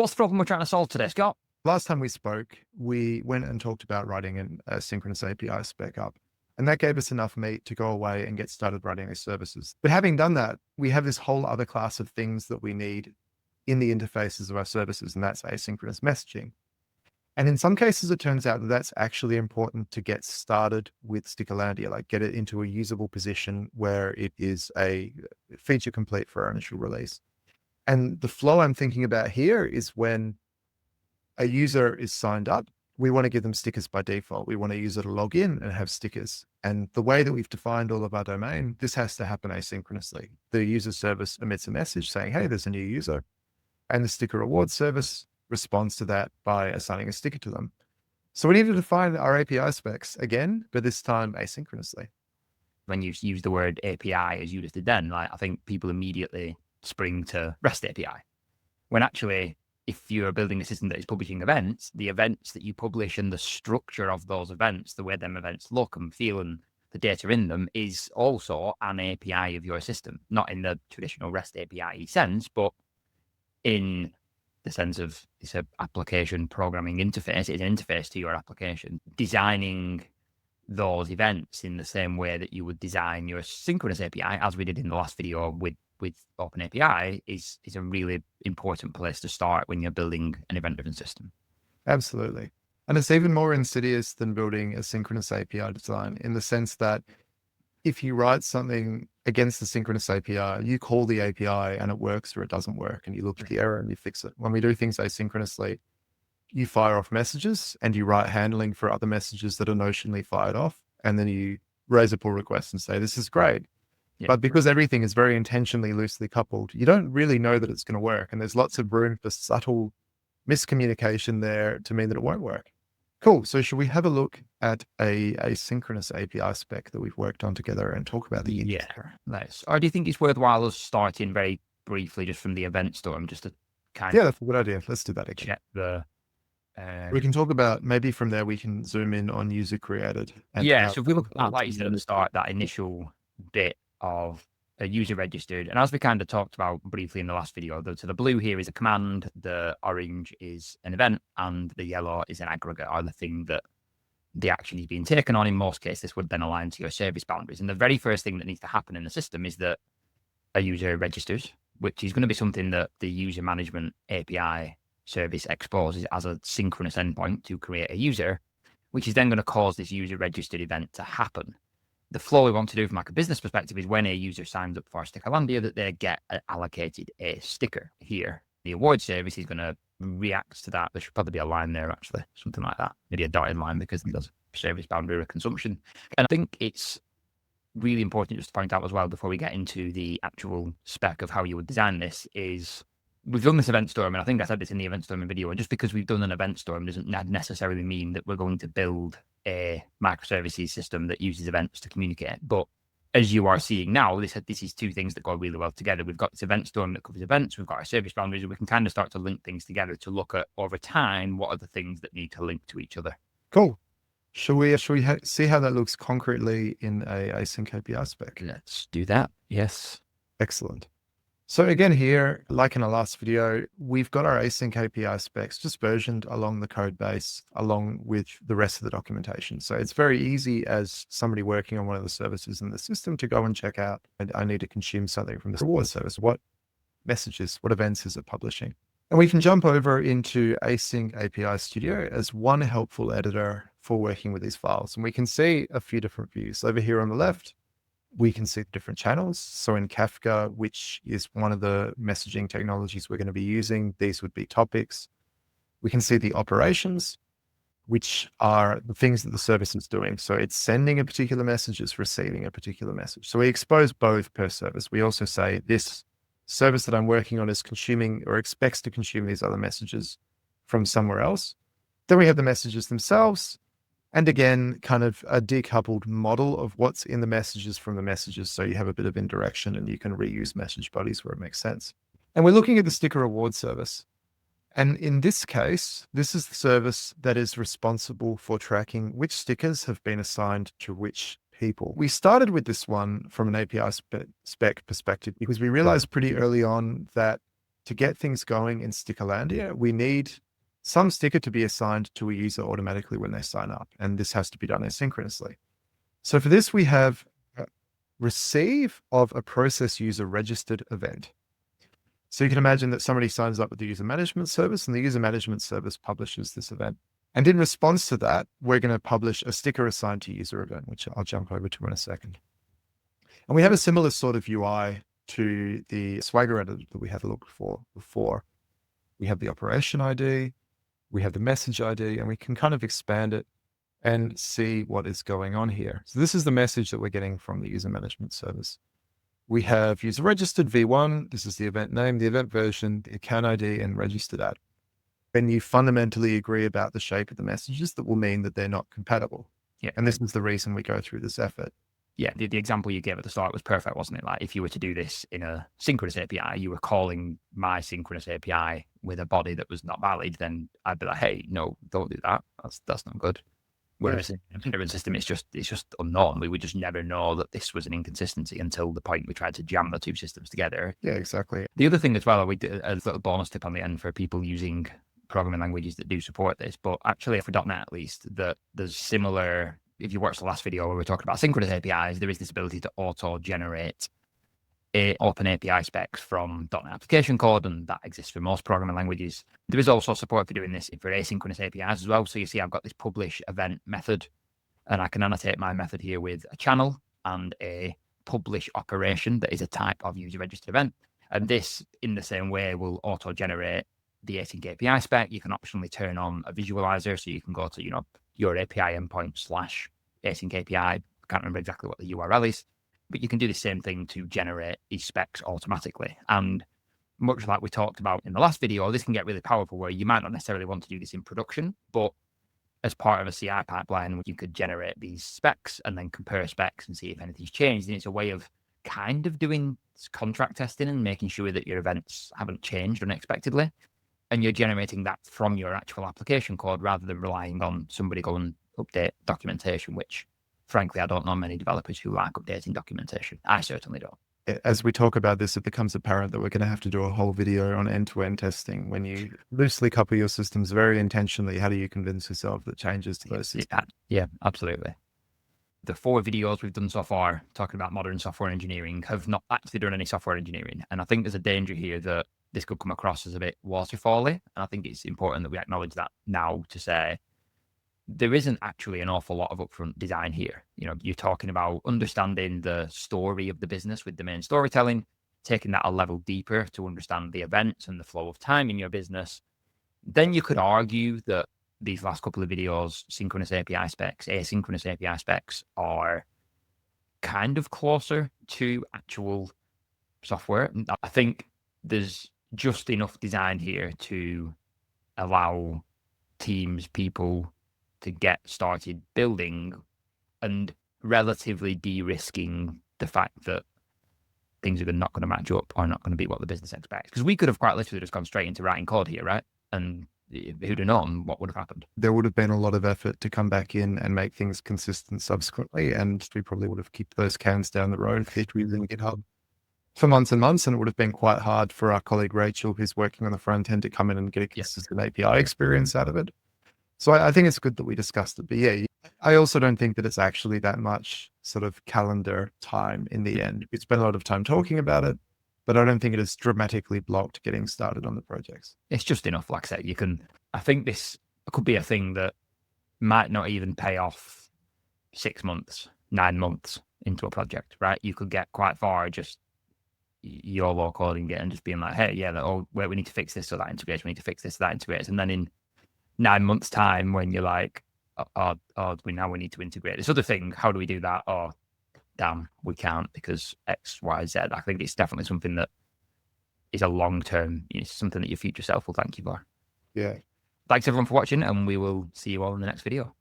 What's the problem we're trying to solve today, Scott? Last time we spoke, we went and talked about writing an asynchronous API spec up. And that gave us enough meat to go away and get started writing these services. But having done that, we have this whole other class of things that we need in the interfaces of our services, and that's asynchronous messaging. And in some cases, it turns out that that's actually important to get started with Stickerlandia, like get it into a usable position where it is a feature complete for our initial release. And the flow I'm thinking about here is when a user is signed up, we want to give them stickers by default. We want a user to log in and have stickers. And the way that we've defined all of our domain, this has to happen asynchronously. The user service emits a message saying, hey, there's a new user. And the sticker reward service responds to that by assigning a sticker to them. So we need to define our API specs again, but this time asynchronously. When you use the word API as you just did then, like I think people immediately spring to REST API. When actually, if you're building a system that is publishing events, the events that you publish and the structure of those events, the way them events look and feel and the data in them is also an API of your system, not in the traditional REST API sense, but in the sense of it's an application programming interface. It's an interface to your application. Designing those events in the same way that you would design your synchronous API, as we did in the last video with OpenAPI, is a really important place to start when you're building an event-driven system. Absolutely. And it's even more insidious than building a synchronous API design in the sense that if you write something against the synchronous API, you call the API and it works or it doesn't work, and you look at the error and you fix it. When we do things asynchronously, you fire off messages and you write handling for other messages that are notionally fired off. And then you raise a pull request and say, this is great. Yeah. But because everything is very intentionally loosely coupled, you don't really know that it's going to work. And there's lots of room for subtle miscommunication there to mean that it won't work. Cool. So should we have a look at a asynchronous API spec that we've worked on together and talk about the Yeah, nice. Or do you think it's worthwhile us starting very briefly just from the event storm, just to kind of... that's a good idea. Let's do that again. Check the... we can talk about, maybe from there, we can zoom in on user created. So if we look at, like you said at the start, that initial bit of a user registered, and as we kind of talked about briefly in the last video, so the blue here is a command, the orange is an event, and the yellow is an aggregate, or the thing that the action is being taken on. In most cases, this would then align to your service boundaries. And the very first thing that needs to happen in the system is that a user registers, which is going to be something that the user management API service exposes as a synchronous endpoint to create a user, which is then going to cause this user registered event to happen. The flow we want to do from like a business perspective is when a user signs up for Stickerlandia, that they get allocated a sticker here. The award service is going to react to that. There should probably be a line there, actually, something like that. Maybe a dotted line, because it does service boundary consumption. And I think it's really important just to point out as well, before we get into the actual spec of how you would design this, is we've done this event storm, and I think I said this in the event storming video, and just because we've done an event storm doesn't necessarily mean that we're going to build a microservices system that uses events to communicate. But as you are seeing now, this is two things that go really well together. We've got this event storm that covers events, we've got our service boundaries, and we can kind of start to link things together to look at, over time, what are the things that need to link to each other. Cool. Should we see how that looks concretely in a Async API spec? Let's do that. Yes. Excellent. So again here, like in our last video, we've got our Async API specs just versioned along the code base, along with the rest of the documentation. So it's very easy as somebody working on one of the services in the system to go and check out, and I need to consume something from this reward service. What messages, what events is it publishing? And we can jump over into Async API Studio as one helpful editor for working with these files. And we can see a few different views. Over here on the left, we can see the different channels. So in Kafka, which is one of the messaging technologies we're going to be using, these would be topics. We can see the operations, which are the things that the service is doing. So it's sending a particular message, it's receiving a particular message. So we expose both per service. We also say this service that I'm working on is consuming or expects to consume these other messages from somewhere else. Then we have the messages themselves. And again, kind of a decoupled model of what's in the messages from the messages. So you have a bit of indirection and you can reuse message bodies where it makes sense. And we're looking at the sticker reward service. And in this case, this is the service that is responsible for tracking which stickers have been assigned to which people. We started with this one from an API spec perspective because we realized pretty early on that to get things going in Stickerlandia, we need some sticker to be assigned to a user automatically when they sign up. And this has to be done asynchronously. So for this, we have receive of a process user registered event. So you can imagine that somebody signs up with the user management service and the user management service publishes this event. And in response to that, we're going to publish a sticker assigned to user event, which I'll jump over to in a second. And we have a similar sort of UI to the Swagger editor that we had looked for before. We have the operation ID, we have the message ID, and we can kind of expand it and see what is going on here. So this is the message that we're getting from the user management service. We have user registered V1. This is the event name, the event version, the account ID, and registered at. When you fundamentally agree about the shape of the messages, that will mean that they're not compatible. Yeah. And this is the reason we go through this effort. Yeah, the example you gave at the start was perfect, wasn't it? Like if you were to do this in a synchronous API, you were calling my synchronous API with a body that was not valid, then I'd be like, hey, no, don't do that. That's not good. Whereas in a parent system, it's just unknown. We would just never know that this was an inconsistency until the point we tried to jam the two systems together. Yeah, exactly. The other thing as well, we did a little bonus tip on the end for people using programming languages that do support this, but actually for .NET at least, that there's similar, if you watched the last video where we were talking about synchronous APIs, there is this ability to auto-generate open API specs from .NET application code, and that exists for most programming languages. There is also support for doing this for asynchronous APIs as well. So you see I've got this publish event method, and I can annotate my method here with a channel and a publish operation that is a type of user registered event. And this, in the same way, will auto-generate the Async API spec. You can optionally turn on a visualizer, so you can go to, your API endpoint / Async API. I can't remember exactly what the URL is, but you can do the same thing to generate these specs automatically. And much like we talked about in the last video, this can get really powerful where you might not necessarily want to do this in production, but as part of a CI pipeline, you could generate these specs and then compare specs and see if anything's changed. And it's a way of kind of doing contract testing and making sure that your events haven't changed unexpectedly. And you're generating that from your actual application code rather than relying on somebody going update documentation, which frankly, I don't know many developers who like updating documentation. I certainly don't. As we talk about this, it becomes apparent that we're going to have to do a whole video on end-to-end testing. When you loosely couple your systems very intentionally, how do you convince yourself that changes to those systems? Yeah, absolutely. The 4 videos we've done so far talking about modern software engineering have not actually done any software engineering. And I think there's a danger here that this could come across as a bit waterfally. And I think it's important that we acknowledge that now to say, there isn't actually an awful lot of upfront design here. You're talking about understanding the story of the business with domain storytelling, taking that a level deeper to understand the events and the flow of time in your business. Then you could argue that these last couple of videos, synchronous API specs, asynchronous API specs, are kind of closer to actual software. I think there's just enough design here to allow teams, people, to get started building and relatively de-risking the fact that things are not going to match up or not going to be what the business expects. Because we could have quite literally just gone straight into writing code here, right? And who'd have known what would have happened? There would have been a lot of effort to come back in and make things consistent subsequently. And we probably would have kicked those cans down the road using GitHub for months and months. And it would have been quite hard for our colleague Rachel, who's working on the front end, to come in and get a consistent API experience out of it. So I think it's good that we discussed it. But yeah, I also don't think that it's actually that much sort of calendar time in the end. We spent a lot of time talking about it, but I don't think it has dramatically blocked getting started on the projects. It's just enough. Like I said, I think this could be a thing that might not even pay off 6 months, 9 months into a project, right? You could get quite far just YOLO coding it and just being like, hey, we need to fix this so that integrates. We need to fix this so that integrates. And then in 9 months' time, when you're like, we need to integrate this other thing. How do we do that? Oh, damn, we can't because X, Y, Z. I think it's definitely something that is a long-term, something that your future self will thank you for. Yeah. Thanks everyone for watching, and we will see you all in the next video.